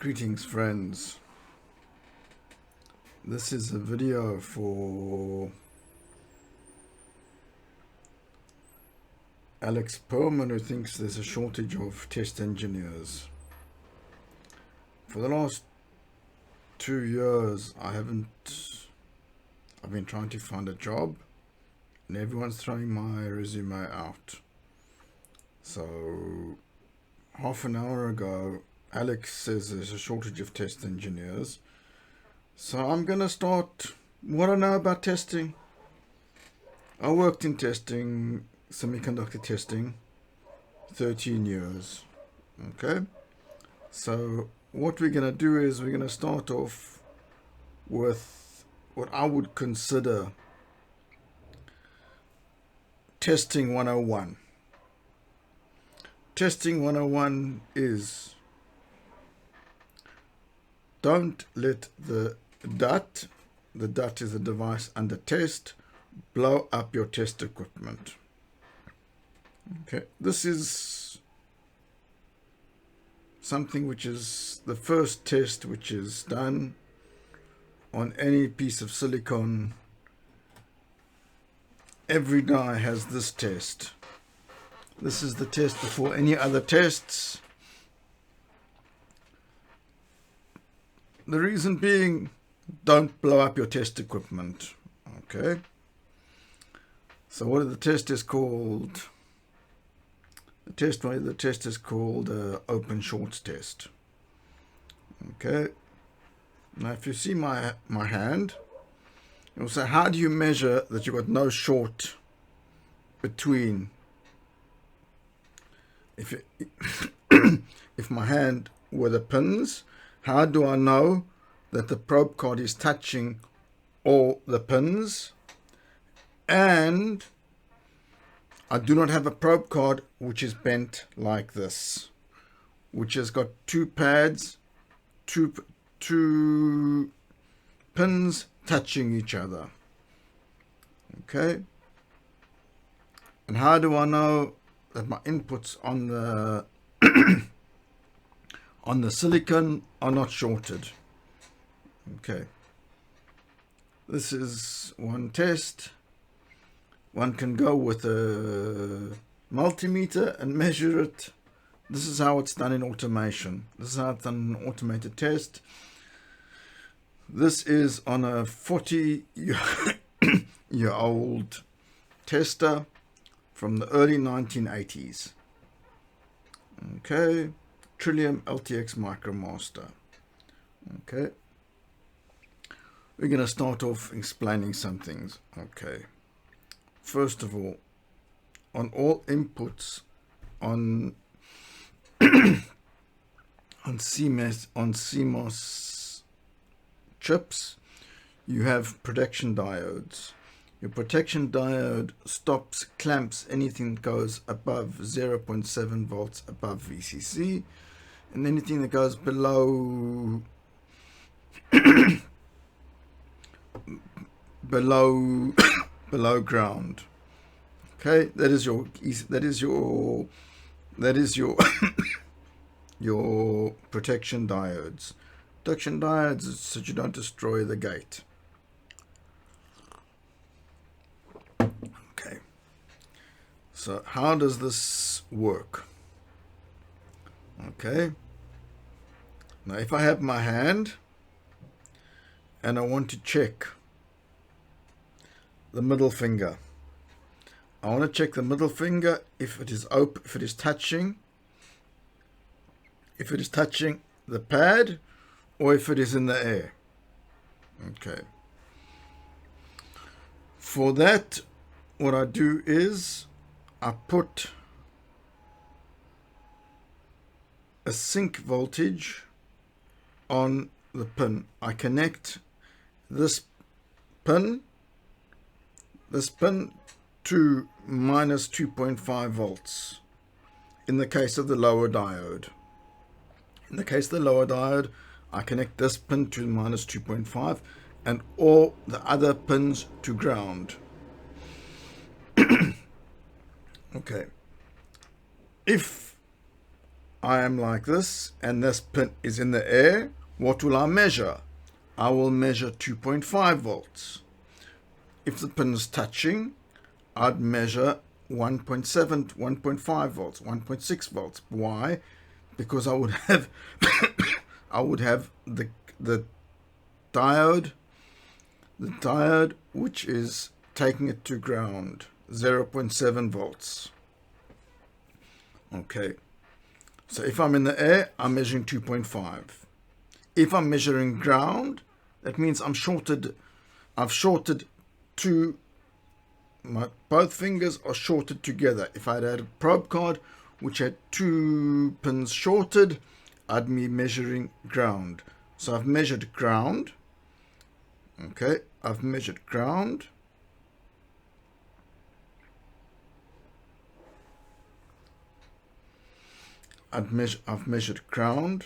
Greetings friends, this is a video for Alex Perlman, who thinks there's a shortage of test engineers. For the last 2 years I've been trying to find a job and everyone's throwing my resume out. So half an hour ago Alex says there's a shortage of test engineers. So I'm going to start what I know about testing. I worked in testing, semiconductor testing, 13 years. Okay. So what we're going to do is we're going to start off with what I would consider testing 101. Testing 101 is: don't let the DUT is a device under test, blow up your test equipment. Okay, this is something which is the first test which is done on any piece of silicon. Every die has this test. This is the test before any other tests. The reason being, don't blow up your test equipment. Okay. So what the test is called? The test is called open shorts test. Okay. Now if you see my hand, you'll say, how do you measure that you've got no short between? If my hand were the pins, how do I know that the probe card is touching all the pins? And I do not have a probe card which is bent like this, which has got two pads, two pins touching each other. Okay. And how do I know that my inputs on the on the silicon are not shorted? Okay, this is one test. One can go with a multimeter and measure it. This is how it's done in automation. This is how it's done in an automated test. This is on a 40-year-old tester from the early 1980s. Okay, Trillium LTX Micromaster. Okay, we're going to start off explaining some things. Okay, first of all, on all inputs on CMOS chips, you have protection diodes. Your protection diode stops, clamps anything that goes above 0.7 volts above VCC, and anything that goes below below ground. Okay, that is your your protection diodes. Protection diodes is so you don't destroy the gate. Okay, so how does this work? Okay, now if I have my hand and I want to check the middle finger, I want to check the middle finger if it is open, if it is touching the pad, or if it is in the air. Okay, for that what I do is I put a sync voltage on the pin. I connect this pin to minus 2.5 volts in the case of the lower diode. In the case of the lower diode, I connect this pin to minus 2.5 and all the other pins to ground. Okay, if I am like this, and this pin is in the air, what will I measure? I will measure 2.5 volts. If the pin is touching, I'd measure 1.7, 1.5 volts, 1.6 volts. Why? Because I would have I would have the diode which is taking it to ground, 0.7 volts. Okay, so if I'm in the air, I'm measuring 2.5. If I'm measuring ground, that means I've shorted two, both fingers are shorted together. If I'd had a probe card which had two pins shorted, I'd be measuring ground. So I've measured ground. Okay, I've measured ground. I've measured ground.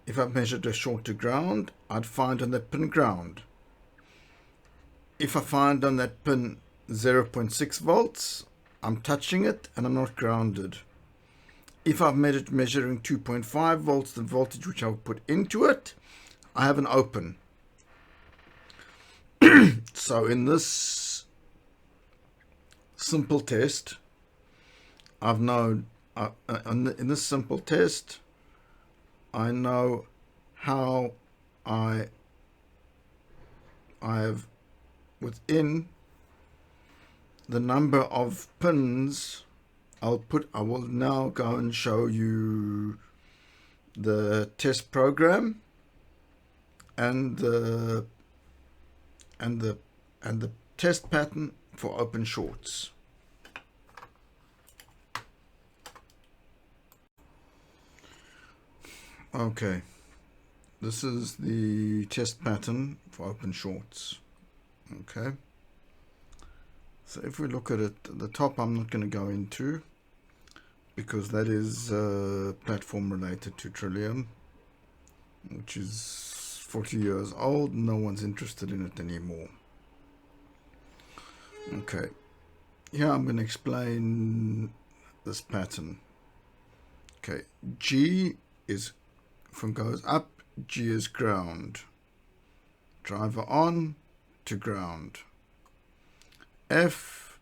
If I've measured a short to ground, I'd find on that pin ground. If I find on that pin 0.6 volts, I'm touching it and I'm not grounded. If I've measuring 2.5 volts, the voltage which I'll put into it, I have an open. So in this simple test, I've known, in this simple test, I know how I have, within the number of pins I will now go and show you the test program and the test pattern for open shorts. Okay, this is the test pattern for open shorts. Okay, so if we look at it, the top I'm not going to go into because that is platform related to Trillium, which is 40 years old. No one's interested in it anymore. Okay, here I'm going to explain this pattern. Okay, G is from goes up, G is ground. Driver on to ground. F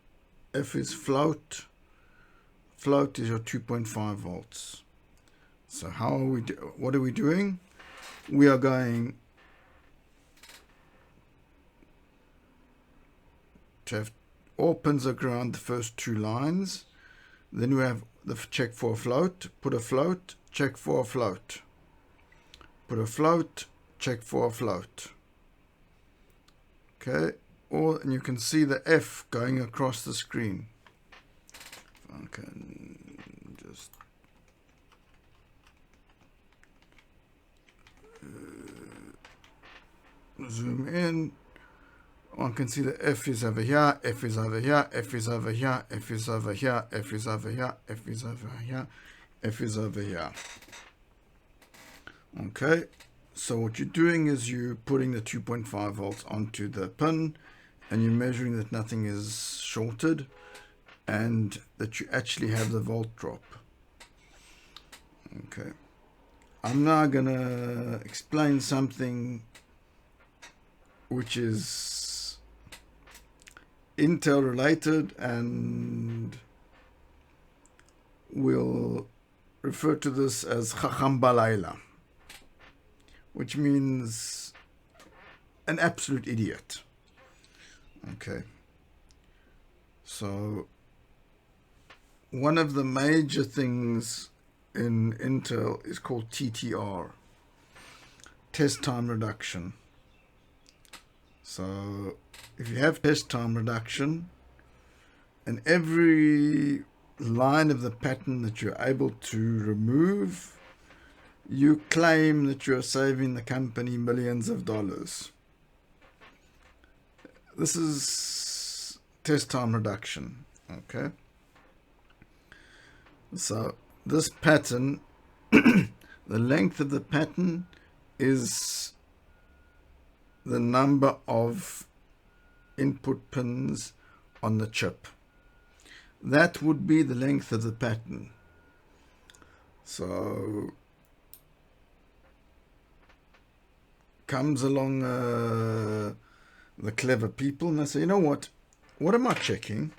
is float. Float is your 2.5 volts. So how are we what are we doing? We are going to have all pins are ground the first two lines. Then we have the check for a float, put a float, check for a float. Put a float, check for a float. Okay, and you can see the F going across the screen. I can just zoom in. One can see the F is over here, F is over here, F is over here, F is over here, F is over here, F is over here, F is over here. Okay, so what you're doing is you're putting the 2.5 volts onto the pin and you're measuring that nothing is shorted and that you actually have the volt drop. Okay, I'm now gonna explain something which is Intel related, and we'll refer to this as Chacham Balayla, which means an absolute idiot. Okay, so one of the major things in Intel is called TTR, test time reduction. So if you have test time reduction and every line of the pattern that you're able to remove, you claim that you're saving the company millions of dollars. This is test time reduction. Okay, so this pattern, the length of the pattern is the number of input pins on the chip. That would be the length of the pattern. So comes along the clever people and they say, you know what am I checking?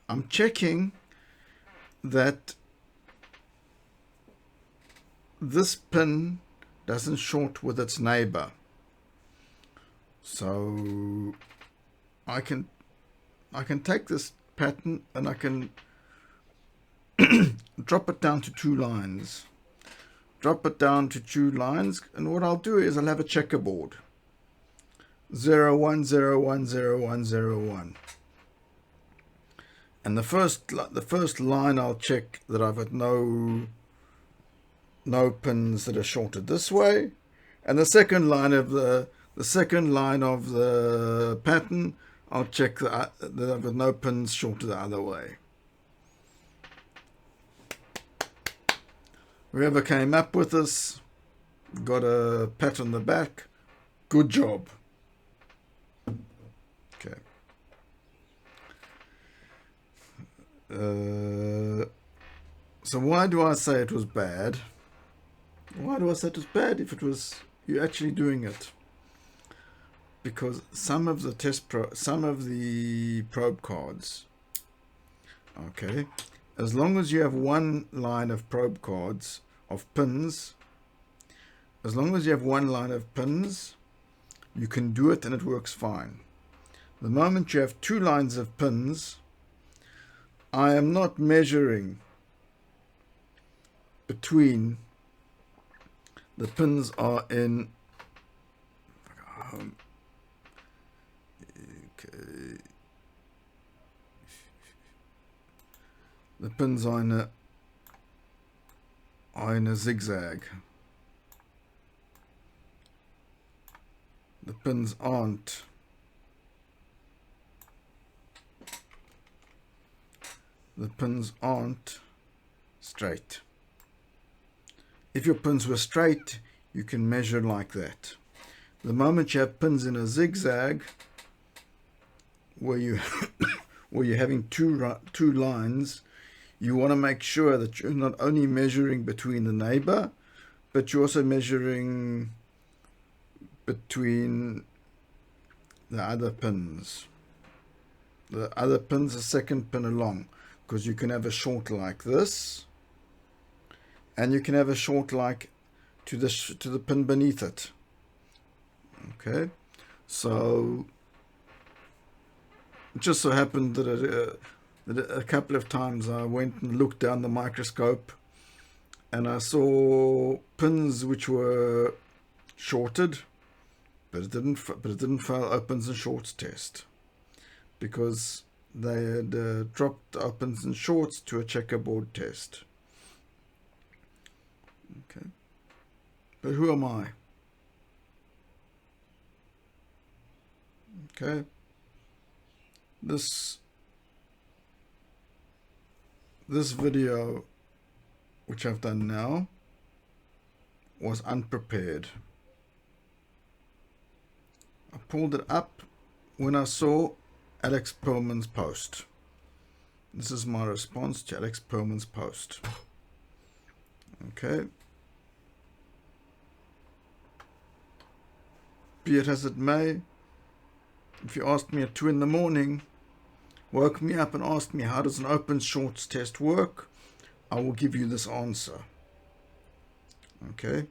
I'm checking that this pin doesn't short with its neighbor. So I can take this pattern and I can drop it down to 2 lines. Drop it down to 2 lines, and what I'll do is I'll have a checkerboard. 0 1 0 1 0 1 0 1. And the first line I'll check that I've got no pins that are shorted this way, and the second line of the pattern I'll check that I've got no pins shorted the other way. Whoever came up with this got a pat on the back. Good job. Okay. So why do I say it was bad? Why do I say it was bad if it was you actually doing it? Because some of the probe cards, okay, as long as you have one line of probe cards of pins, as long as you have one line of pins, you can do it and it works fine. The moment you have 2 lines of pins, I am not measuring between the pins are in the pins are in a zigzag. The pins aren't straight. If your pins were straight, you can measure like that. The moment you have pins in a zigzag, where you're having two lines, you want to make sure that you're not only measuring between the neighbor, but you're also measuring between the other pins. The other pin's a second pin along, because you can have a short like this, and you can have a short like to the pin beneath it. Okay, so it just so happened that a couple of times I went and looked down the microscope and I saw pins which were shorted, but it didn't fail opens and shorts test, because they had dropped opens and shorts to a checkerboard test. Okay, but who am I? Okay, this video which I've done now was unprepared. I pulled it up when I saw Alex Perlman's post. This is my response to Alex Perlman's post. Okay. Be it as it may, if you asked me at 2 in the morning, woke me up and asked me how does an open shorts test work, I will give you this answer. Okay.